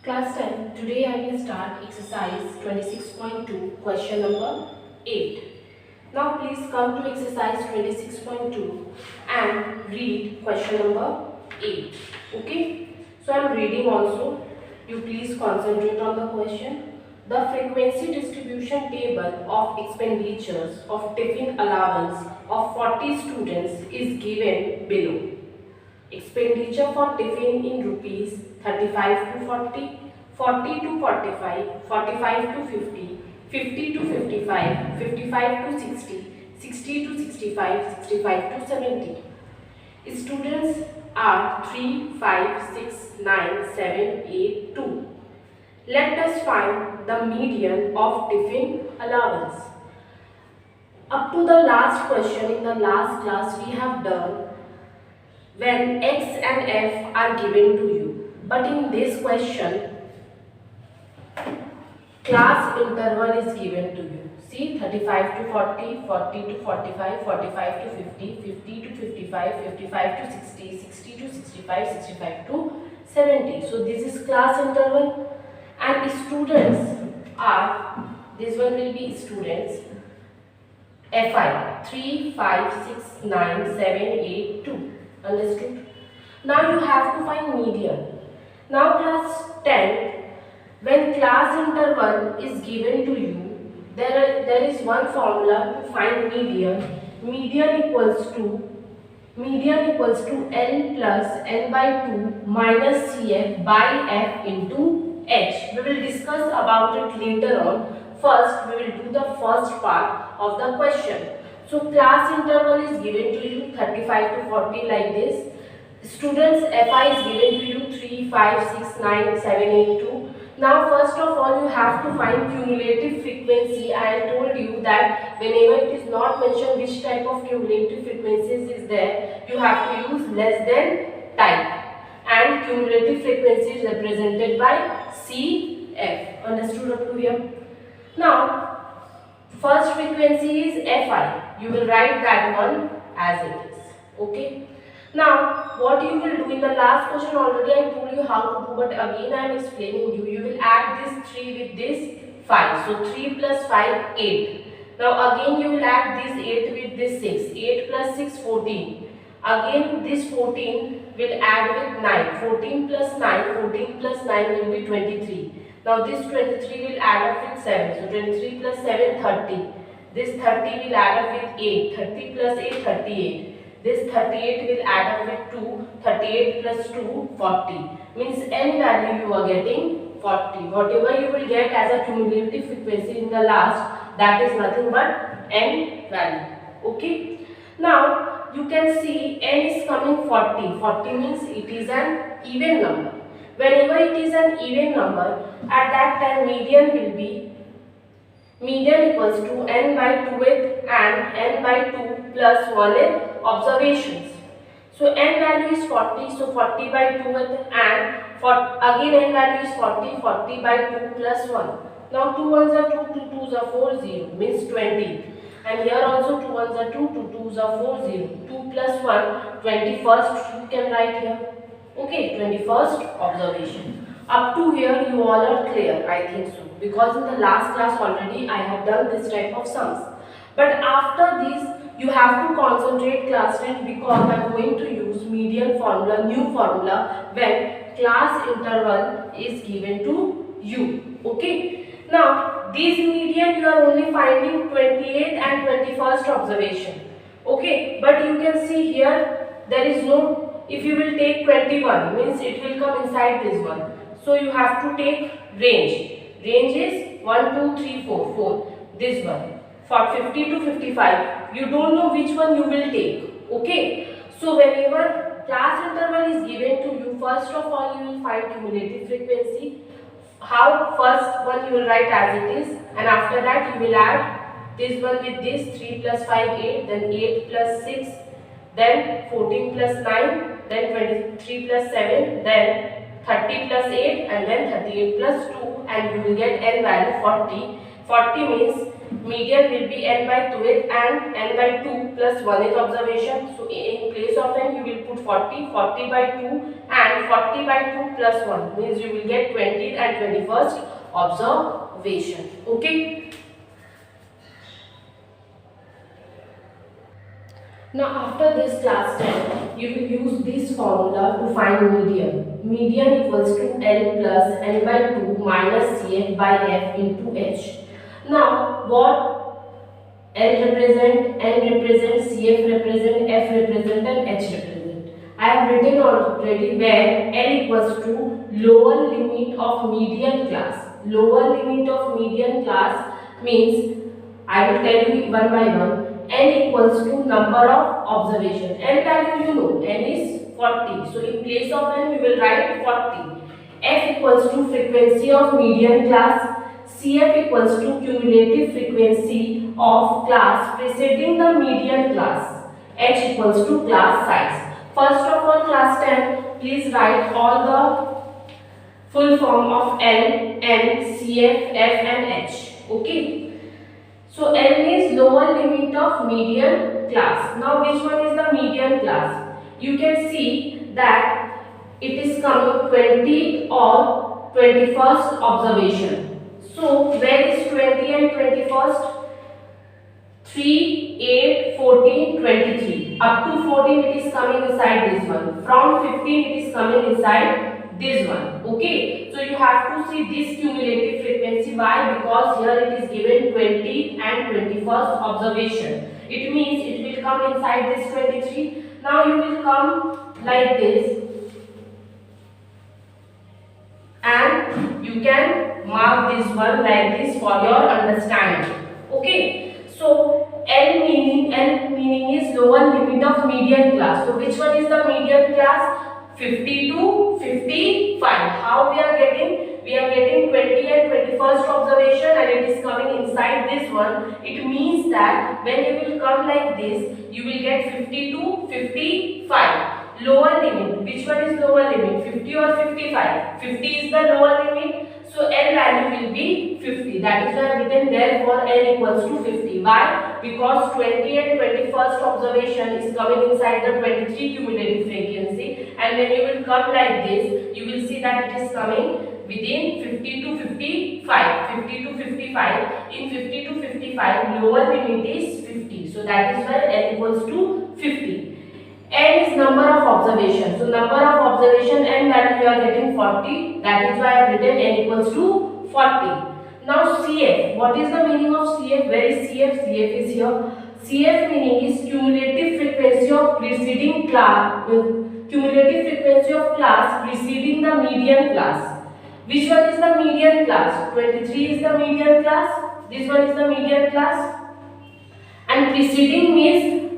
Class 10, today I will start exercise 26.2, question number 8. Now please come to exercise 26.2 and read question number 8. Okay? So I am reading also. You please concentrate on the question. The frequency distribution table of expenditures of tiffin allowance of 40 students is given below. Expenditure for tiffin in rupees 35 to 40, 40 to 45, 45 to 50, 50 to 55, 55 to 60, 60 to 65, 65 to 70. Students are 3, 5, 6, 9, 7, 8, 2. Let us find the median of tiffin allowance. Up to the last question in the last class we have done when x and f are given to you. But in this question, class interval is given to you. See, 35 to 40, 40 to 45, 45 to 50, 50 to 55, 55 to 60, 60 to 65, 65 to 70. So this is class interval, and students are, this one will be students, FI 3, 5, 6, 9, 7, 8, 2. Understood? Now you have to find median. Now class 10, when class interval is given to you, there is one formula to find median. Median equals to L plus N by 2 minus CF by F into H. We will discuss about it later on. First, we will do the first part of the question. So class interval is given to you 35 to 40 like this. Students FI is given to you 3, 5, 6, 9, 7, 8, 2. Now first of all you have to find cumulative frequency. I told you that whenever it is not mentioned which type of cumulative frequencies is there, you have to use less than type. And cumulative frequency is represented by CF. Understood up to here? Now first frequency is Fi. You will write that one as it is. Okay. Now what you will do in the last question already I told you how to do, but again I am explaining you. You will add this 3 with this 5. So 3 plus 5, 8. Now again you will add this 8 with this 6. 8 plus 6, 14. Again this 14 will add with 9. 14 plus 9, 14 plus 9 will be 23. Now this 23 will add up with 7. So 23 plus 7, 30. This 30 will add up with 8. 30 plus 8, 38. This 38 will add up with 2. 38 plus 2, 40. Means n value you are getting 40. Whatever you will get as a cumulative frequency in the last, that is nothing but n value. Okay. Now you can see n is coming 40. 40 means it is an even number. Whenever it is an even number, at that time median will be equals to n by 2th and n by 2 plus 1th observations. So n value is 40, so 40 by 2th and again n value is 40, 40 by 2 plus 1. Now 2 ones are 2, 2 twos are 4, 0 means 20. And here also 2 ones are 2, 2 twos are 4, 0. 2 plus 1, 21st you can write here. Okay, 21st observation. Up to here you all are clear, I think so. Because in the last class already I have done this type of sums. But after this you have to concentrate class 10 because I am going to use median formula, new formula when class interval is given to you. Okay. Now these median you are only finding 28th and 21st observation. Okay. But you can see here there is no. If you will take 21 means it will come inside this one. So you have to take range. Range is 1, 2, 3, 4, 4. This one. For 50 to 55. You don't know which one you will take. Okay. So whenever class interval is given to you, first of all you will find cumulative frequency. How? First one you will write as it is. And after that you will add this one with this. 3 plus 5, 8. Then 8 plus 6. Then 14 plus 9. Then 23 plus 7, then 30 plus 8 and then 38 plus 2 and you will get n value 40. 40 means median will be n by 2th and n by 2 plus 1th observation. So in place of n you will put 40, 40 by 2 and 40 by 2 plus 1 means you will get 20th and 21st observation. Okay. Now after this class 10, you will use this formula to find median. Median equals to L plus N by 2 minus CF by F into H. Now what L represent, N represent, CF represent, F represent and H represent. I have written already where L equals to lower limit of median class. Lower limit of median class means, I will tell you one by one. N equals to number of observation. N value you know, N is 40. So in place of N we will write 40. F equals to frequency of median class. CF equals to cumulative frequency of class preceding the median class. H equals to class size. First of all, class 10, please write all the full form of L, N, CF, F and H. Okay. So L means lower limit of median class. Now which one is the median class? You can see that it is coming 20 or 21st observation. So where is 20 and 21st? 3, 8, 14, 23. Up to 14 it is coming inside this one. From 15 it is coming inside this one. Okay, so you have to see this cumulative frequency. Why? Because here it is given 20 and 21st observation. It means it will come inside this 23. Now you will come like this and you can mark this one like this for your understanding. Okay, so L meaning is lower limit of median class. So which one is the median class? 50 to 55. How we are getting? We are getting 20 and 21st observation and it is coming inside this one. It means that when you will come like this, you will get 50 to 55. Lower limit. Which one is lower limit? 50 or 55? 50 is the lower limit. So L value will be 50. That is why I have written there for L equals to 50. Why? Because 20 and 21st observation is coming inside the 23 cumulative frequency, and when you will come like this, you will see that it is coming within 50 to 55. 50 to 55. In 50 to 55, lower limit is 50. So that is why L equals to 50. N is number of observation. So number of observation N value you are getting 40. That is why I have written N equals to 40. Now CF. What is the meaning of CF? Where is CF? CF is here. CF meaning is cumulative frequency of preceding class. Cumulative frequency of class preceding the median class. Which one is the median class? 23 is the median class. This one is the median class. And preceding means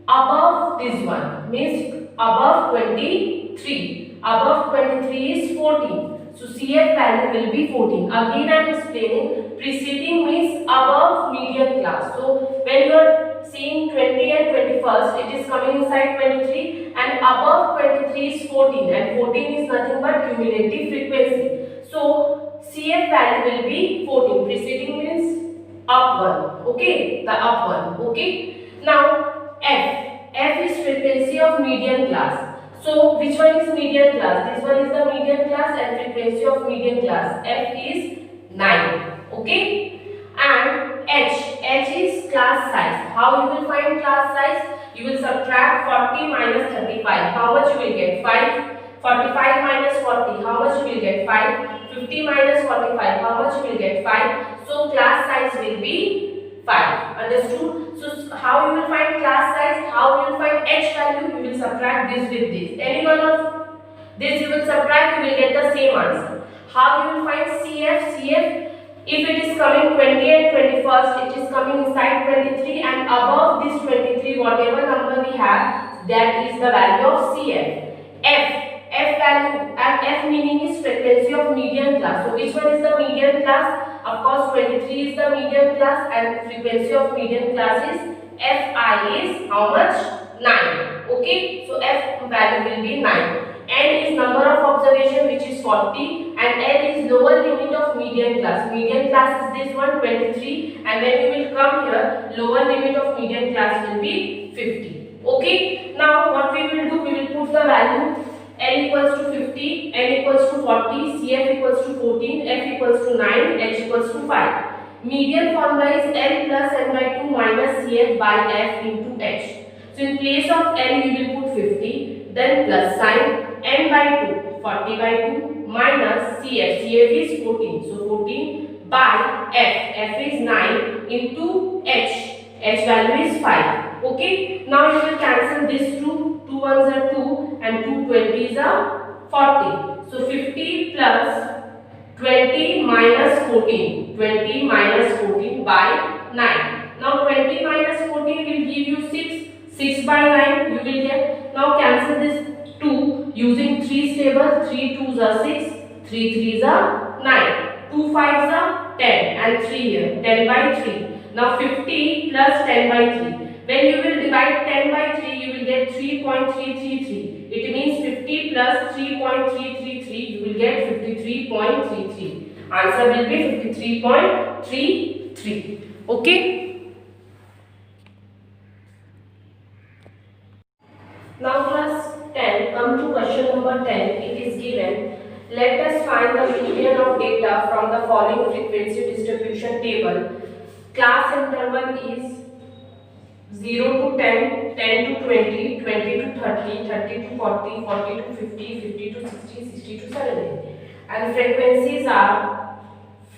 above this one, means above 23. Above 23 is 14. So CF value will be 14. Again I am explaining, preceding means above median class. So when you are seeing 20 and 21st, it is coming inside 23, and above 23 is 14, and 14 is nothing but cumulative frequency. So CF value will be 14. Preceding means up one. Okay, the up one. Okay. Now F is frequency of median class. So which one is median class? This one is the median class and frequency of median class. F is 9. Okay. And H is class size. How you will find class size? You will subtract 40 minus 35. How much you will get? 5. 45 minus 40. How much you will get? 5. 50 minus 45. How much you will get? 5. So class size will be 5. Understood? So how you will find class size? How you will find H value? You will subtract this with this. Any one of this you will subtract, you will get the same answer. How you will find CF? CF, if it is coming 20 and 21st, it is coming inside 23, and above this 23, whatever number we have, that is the value of CF. F value, and F meaning is frequency of median class. So which one is the median class? Of course 23 is the median class, and frequency of median class is Fi is how much? 9. Okay, so F value will be 9. N is number of observation, which is 40, and L is lower limit of median class. Median class is this one, 23, and when you will come here, lower limit of median class will be 50. Okay. Now what we will do, we will put the value L equals to 50, N equals to 40, CF equals to 14, F equals to 9, H equals to 5. Median formula is L plus N by 2 minus CF by F into H. So in place of L you will put 50, then plus sign, N by 2, 40 by 2 minus CF, CF is 14, so 14 by F, F is 9 into H, H value is 5. Okay, now you will cancel this 2 ones are 2 and 2 20s are 40. So 50 plus 20 minus 14, 20 minus 14 by 9. Now 20 minus 14 will give you 6, 6 by 9 you will get. Now cancel this 2 using 3 table, 3 2s are 6, 3 3s are 9, 2 5s are 10 and 3 here, 10 by 3. Now 50 plus 10 by 3. When you will divide 10 by 3, you will get 3.333. It means 50 plus 3.333, you will get 53.33. Answer will be 53.33. Okay. Now class 10, come to question number 10. It is given, let us find the median of data from the following frequency distribution table. Class interval is 0 to 10, 10 to 20, 20 to 30, 30 to 40, 40 to 50, 50 to 60, 60 to 70. And frequencies are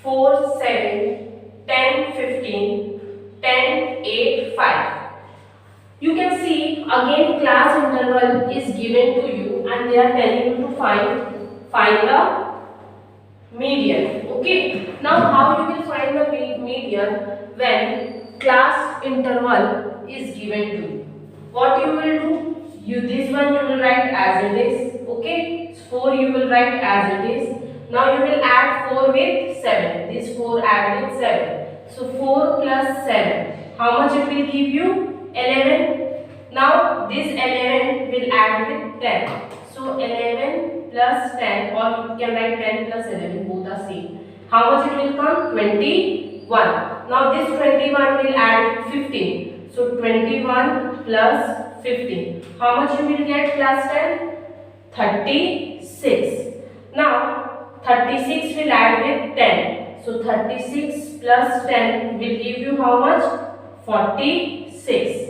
4, 7, 10, 15, 10, 8, 5. You can see again class interval is given to you and they are telling you to find the median. Okay. Now how you will find the median when class interval is given to you? What you will do? This one you will write as it is. Okay. 4 you will write as it is. Now you will add 4 with 7. This 4 add with 7. So 4 plus 7. How much it will give you? 11. Now this 11 will add with 10. So 11 plus 10, or you can write 10 plus 11, both are same. How much it will come? 21. Now this 21 will add 15. So 21 plus 15. How much you will get plus 10? 36. Now 36 will add with 10. So 36 plus 10 will give you how much? 46.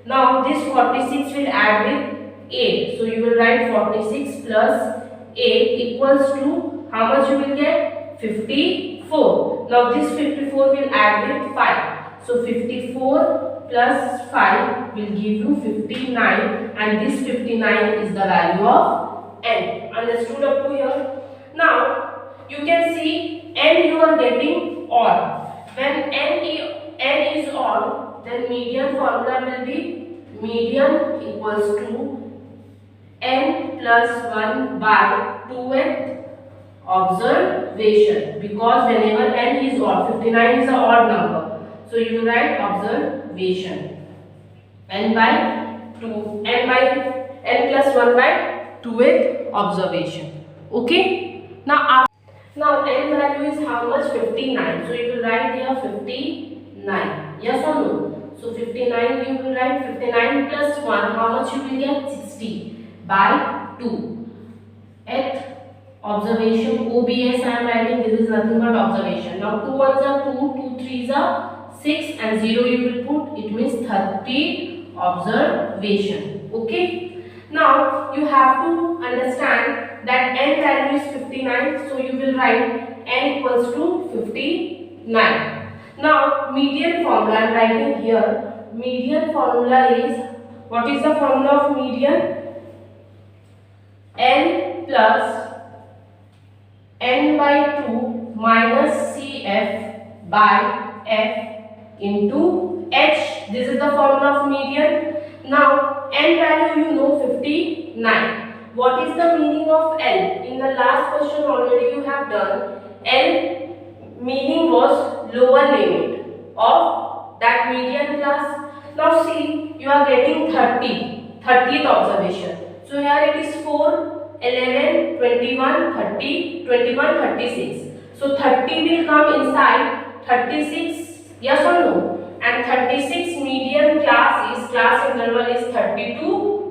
Now this 46 will add with 8. So you will write 46 plus 8 equals to how much you will get? 54. Now this 54 will add with 5. So 54 plus 5 will give you 59, and this 59 is the value of n. Understood up to here? Now you can see n you are getting odd. When n is odd, then median formula will be median equals to n plus 1 by 2th observation, because whenever n is odd, 59 is an odd number, so you write observation, n plus 1 by 2th observation. Okay. Now n value is how much? 59. So you will write here 59. Yes or no? So 59 you will write 59 plus 1. How much you will get? 60 by 2. At observation, OBS I am writing, this is nothing but observation. Now 2 ones are 2, 2 3s are 6, and 0 you will put, it means 30 observation. Okay. Now you have to understand that n value is 59, so you will write n equals to 59. Now median formula I am writing here. Median formula is, what is the formula of median? N plus n by 2 minus CF by F into H. This is the formula of median. Now n value you know 59. What is the meaning of L? In the last question already you have done. L meaning was lower limit of that median class. Now see, you are getting 30th observation. So here it is 4, 11, 21, 30, 21, 36. So 30 will come inside 36, yes or no? And 36 median class interval is 30 to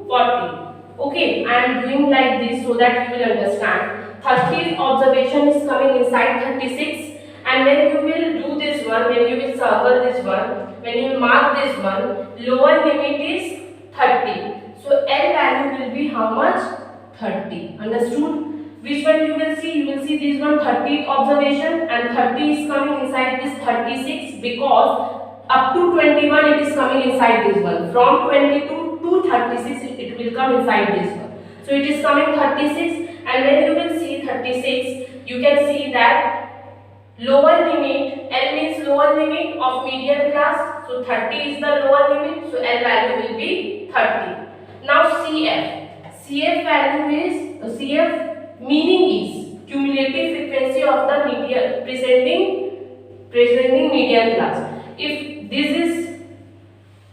40. Okay, I am doing like this so that you will understand. 30 observation is coming inside 36, and when you will do this one, when you will circle this one, when you will mark this one, lower limit is 30. So L value will be how much? 30. Understood? Which one you will see? You will see this one 30th observation, and 30 is coming inside this 36 because up to 21 it is coming inside this one. From 22 to 36 it will come inside this one. So it is coming 36, and when you will see 36, you can see that lower limit, L means lower limit of median class. So 30 is the lower limit, so L value will be 30. Now CF value is CF meaning is cumulative frequency of the median presenting median class. If this is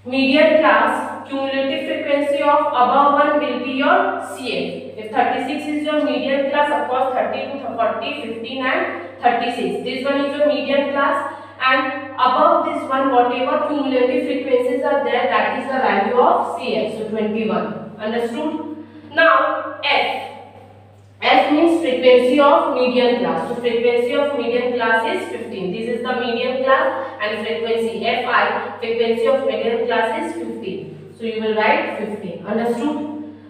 median class, cumulative frequency of above 1 will be your CF. If 36 is your median class, of course 30 to 40, 15 and 36. This one is your median class, and above this one whatever cumulative frequencies are there, that is the value of CF. So 21. Understood? Now F means frequency of median class. So frequency of median class is 15. This is the median class, and frequency Fi, frequency of median class is 15. So you will write 15. Understood?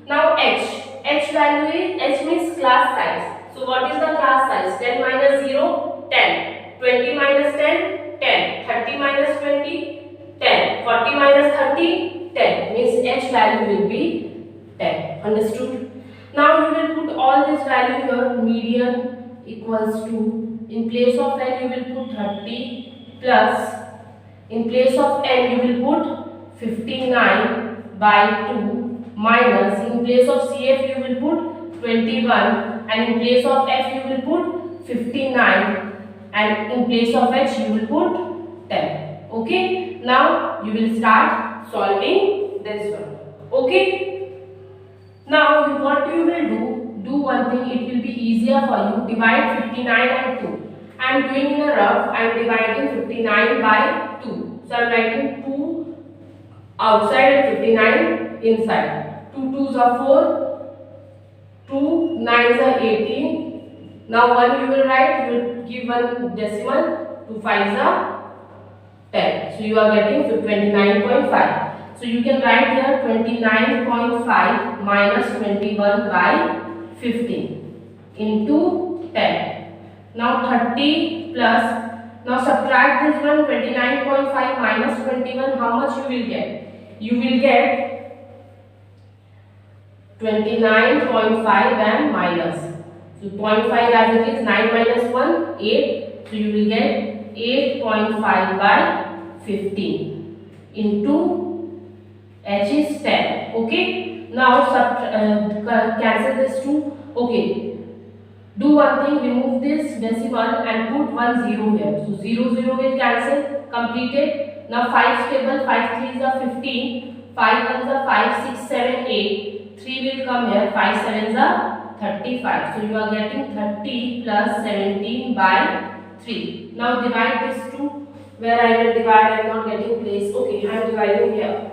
Now H value is, H means class size. So what is the class size? 10 minus 0, 10. 20 minus 10, 10. 30 minus 20, 10. 40 minus 30, 10. Means H value will be 10. Understood? Now you will put all this value here. Median equals to, in place of L you will put 30 plus, in place of N you will put 59 by 2 minus, in place of CF you will put 21, and in place of F you will put 59, and in place of H you will put 10. Okay, now you will start solving this one. Okay. Now what you will do one thing, it will be easier for you. Divide 59 and 2. I am doing in a rough. I am dividing 59 by 2. So I am writing 2 outside and 59 inside. 2 2s are 4, 2 9s are 18. Now 1 you will write, you will give one decimal, 2 5s are 10. So you are getting 29.5. So you can write here 29.5 minus 21 by 15 into 10. Now 30 plus, now subtract this one, 29.5 minus 21, how much you will get? You will get 29.5 and minus. So 0.5 as it is, 9 minus 1, 8. So you will get 8.5 by 15 into H is 10. Okay. Now cancel this 2. Okay. Do one thing. Remove this decimal and put 1 0 here. So 0 0 will cancel. Completed. Now 5 table. 5 3s are 15. 5 1s are 5 6 7 8. 3 will come here. 5 7s are 35. So you are getting 30 plus 17 by 3. Now divide this 2. Where I will divide, I am not getting place. Okay, I am dividing here.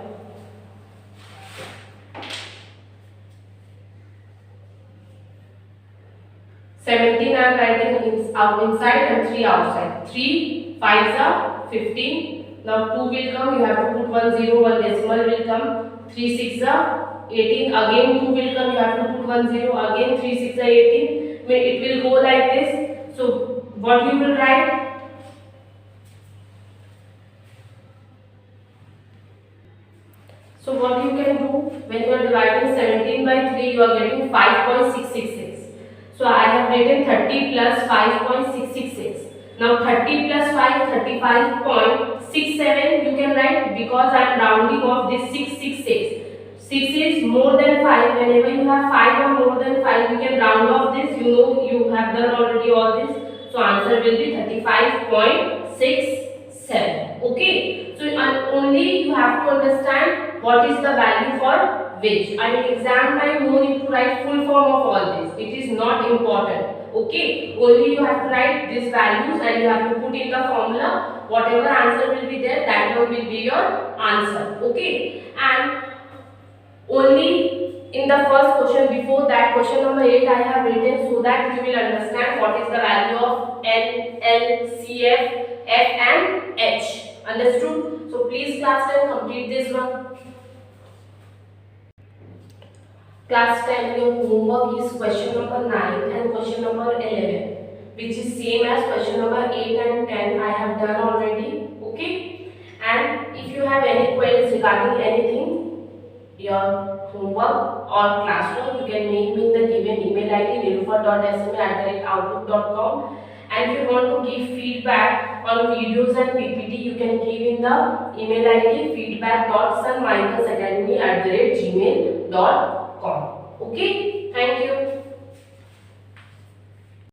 17 I am writing inside and 3 outside. 3 5s are 15. Now 2 will come. You have to put 1 0. 1 decimal will come. 3 6 are 18. Again 2 will come. You have to put 1 0. Again 3 6 are 18. It will go like this. So what you will write? So what you can do, when you are dividing 17 by 3, you are getting 5.666. So I have written 30 plus 5.666. Now 30 plus 5, 35.67 you can write, because I am rounding off this 666. 6 is more than 5. Whenever you have 5 or more than 5, you can round off this. You know you have done already all this. So answer will be 35.67. Okay. So only you have to understand what is the value for which. And in exam time, no need to write full form of all this. It is not important. Okay, only you have to write these values and you have to put in the formula. Whatever answer will be there, that one will be your answer. Okay, and only in the first question, before that question number 8 I have written, so that you will understand what is the value of N, L, C, F, F and H. Understood? So please class 10 complete this one. Class 10, your homework is question number 9 and question number 11, which is same as question number 8 and 10 I have done already. Okay, and if you have any queries regarding anything, your homework or classwork, you can make me in the given email ID niloofar.sma@outlook.com. And if you want to give feedback on videos and PPT, you can give in the email ID feedback.sunmichaelsacademy@gmail.com. Okay, thank you.